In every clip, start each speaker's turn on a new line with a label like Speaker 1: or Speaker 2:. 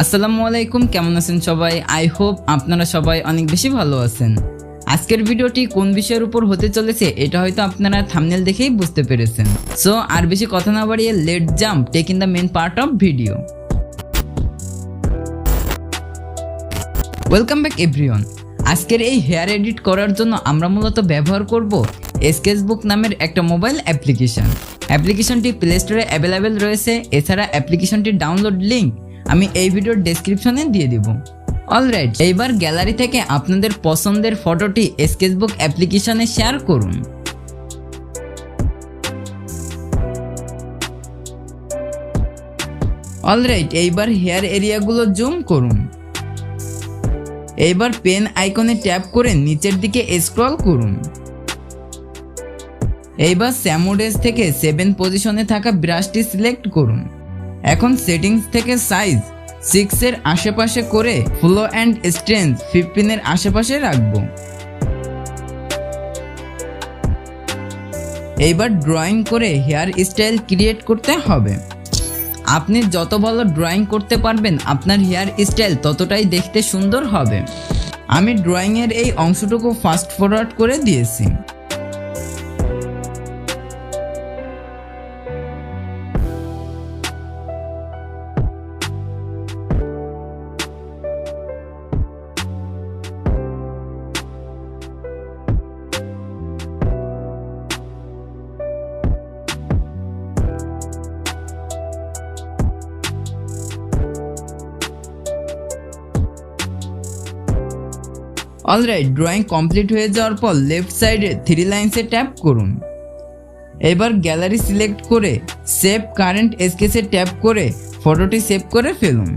Speaker 1: আসসালামু আলাইকুম, কেমন আছেন সবাই? আই হোপ আপনারা সবাই অনেক বেশি ভালো আছেন। আজকের ভিডিওটি কোন বিষয়ের উপর হতে চলেছে এটা হয়তো আপনারা থাম্বনেল দেখেই বুঝতে পেরেছেন। সো আর বেশি কথা না বাড়িয়ে let jump take in the main part of video. Welcome back everyone. আজকের এই হেয়ার এডিট করার জন্য আমরা মূলত ব্যবহার করব স্কেচবুক নামের একটা মোবাইল অ্যাপ্লিকেশনটি প্লে স্টোরে অ্যাভেলেবেল রয়েছে। এছাড়া অ্যাপ্লিকেশনটির ডাউনলোড লিঙ্ক আমি এই ভিডিওর ডেসক্রিপশনে দিয়ে দিব। অলরাইট, এইবার গ্যালারি থেকে আপনাদের পছন্দের ফটোটি স্কেচবুক অ্যাপ্লিকেশনে শেয়ার করুন। অলরাইট, এইবার হেয়ার এরিয়াগুলো জুম করুন। এইবার পেন আইকনে ট্যাপ করে নিচের দিকে স্ক্রল করুন। এইবার স্যামোডেজ থেকে 7 পজিশনে থাকা ব্রাশটি সিলেক্ট করুন। এখন সেটিংস থেকে সাইজ 6 এর আশেপাশে করে ফ্লো অ্যান্ড স্ট্রেংথ 15 এর আশেপাশে রাখব। এইবার ড্রয়িং করে হেয়ার স্টাইল ক্রিয়েট করতে হবে। আপনি যত ভালো ড্রয়িং করতে পারবেন আপনার হেয়ার স্টাইল ততটাই দেখতে সুন্দর হবে। আমি ড্রয়িংয়ের এই অংশটুকু ফাস্ট ফরওয়ার্ড করে দিয়েছি। অলরাইট, ড্রয়িং কমপ্লিট হয়ে যাওয়ার পর লেফট সাইডে 3 লাইনসে ট্যাপ করুন। এবার গ্যালারি সিলেক্ট করে সেভ কারেন্ট স্কেচে ট্যাপ করে ফটোটি সেভ করে ফেলুন।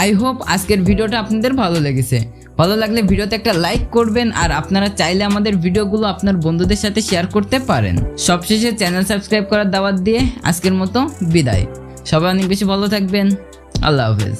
Speaker 1: আই হোপ আজকের ভিডিওটা আপনাদের ভালো লেগেছে। ভালো লাগলে ভিডিওতে একটা লাইক করবেন, আর আপনারা চাইলে আমাদের ভিডিওগুলো আপনার বন্ধুদের সাথে শেয়ার করতে পারেন। সবশেষে চ্যানেল সাবস্ক্রাইব করার দাওয়াত দিয়ে আজকের মতো বিদায়। সবাই অনেক বেশি ভালো থাকবেন। আল্লাহ হাফেজ।